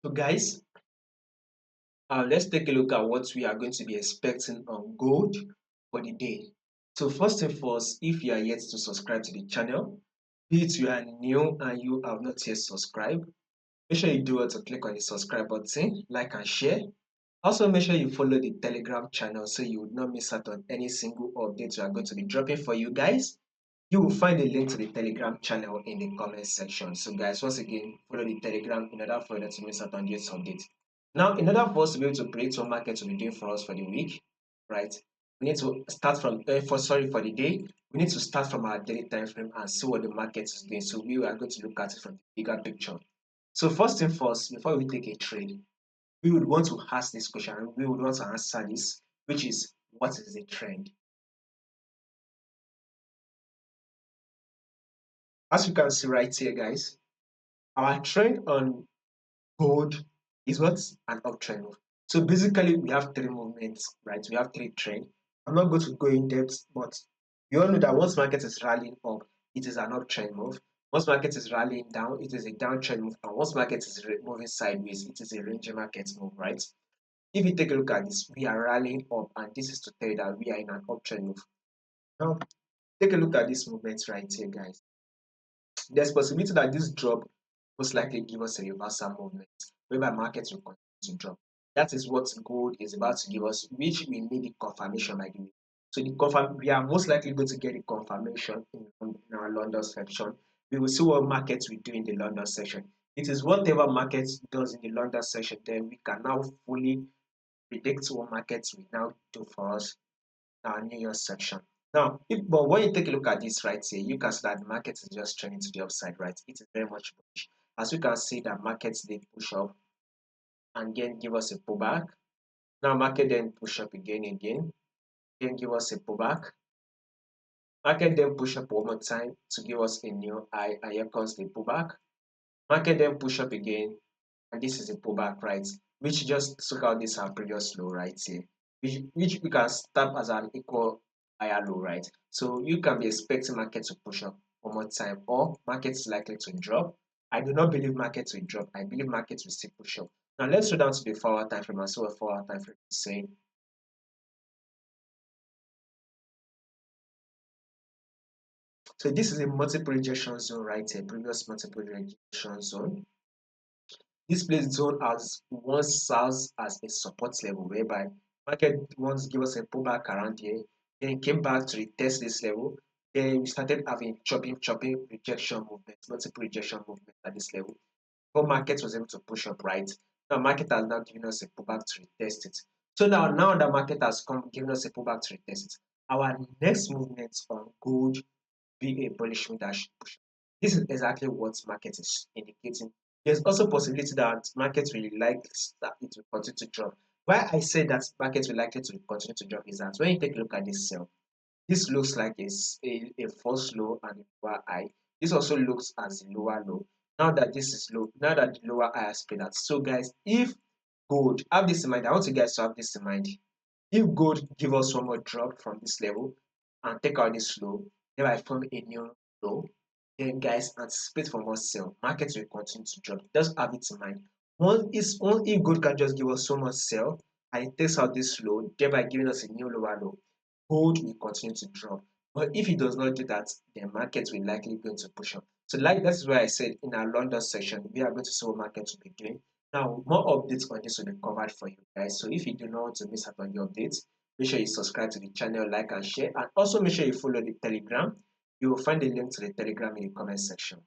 So guys, let's take a look at what we are going to be expecting on gold for the day. So first and foremost, if you are yet to subscribe to the channel, be it you are new and you have not yet subscribed, make sure you do it to click on the subscribe button, like and share. Also, make sure you follow the Telegram channel so you would not miss out on any single update we are going to be dropping for you guys. You will find a link to the Telegram channel in the comment section. So guys, once again, follow the Telegram in order for you not to miss out on this update. Now, in order for us to be able to predict what market will be doing for us for the week, right? We need to start from for the day. We need to start from our daily time frame and see what the market is doing. So we are going to look at it from the bigger picture. So first and first, before we take a trade, we would want to ask this question and we would want to answer this, which is what is the trend? As you can see right here, guys, our trend on gold is what's an uptrend move. So basically, we have three movements, right? We have three trends. I'm not going to go in depth, but you all know that once market is rallying up, it is an uptrend move. Once market is rallying down, it is a downtrend move. And once market is moving sideways, it is a range market move, right? If you take a look at this, we are rallying up, and this is to tell you that we are in an uptrend move. Now, take a look at this movement right here, guys. There's possibility that this drop most likely give us a reversal movement, whereby markets will continue to drop. That is what gold is about to give us, which we need the confirmation by the way. So we are most likely going to get a confirmation in our London section. We will see what markets will do in the London section. It is whatever market does in the London section, then we can now fully predict what markets will now do for us in our New York section. Now, but when you take a look at this right here, you can see that the market is just trending to the upside, right? It is very much bullish. As you can see, that markets did push up and then give us a pullback. Now, market then push up again, then give us a pullback. Market then push up one more time to give us a new high, and here comes the pullback. Market then push up again, and this is a pullback, right? Which just took out this our previous low right here, which we can stamp as an equal higher low, right? So you can be expecting market to push up one more time, or market is likely to drop. I do not believe market will drop. I believe market will still push up. Now let's go down to the 4 hour time frame and see what 4 hour time frame is saying. So this is a multiple rejection zone right here, previous multiple rejection zone. This place zone has once serves as a support level whereby market once give us a pullback around here, then came back to retest this level. Then we started having chopping rejection movement, multiple rejection movement at this level. Before market was able to push up right. Now market has now given us a pullback to retest it. So now the market has come given us a pullback to retest it. Our next movement on gold be a bullish move that should push up. This is exactly what market is indicating. There's also possibility that market will like that it will continue to drop. Why I say that market will likely to continue to drop is that when you take a look at this sell, this looks like a false low and a lower high. This also looks as a lower low. Now that this is low, now that the lower high has paid out. So guys, if gold, have this in mind. I want you guys to have this in mind. If gold give us one more drop from this level and take out this low, then I form a new low, then guys anticipate for more sell. Market will continue to drop. Just have it in mind. One if gold can just give us so much sell and it takes out this low, thereby giving us a new lower low, gold will continue to drop. But if it does not do that, the market will likely going to push up. So like that's why I said in our London section, we are going to see what market will be doing. Now, more updates on this will be covered for you guys. So if you do not want to miss out on the updates, make sure you subscribe to the channel, like and share, and also make sure you follow the Telegram. You will find the link to the Telegram in the comment section.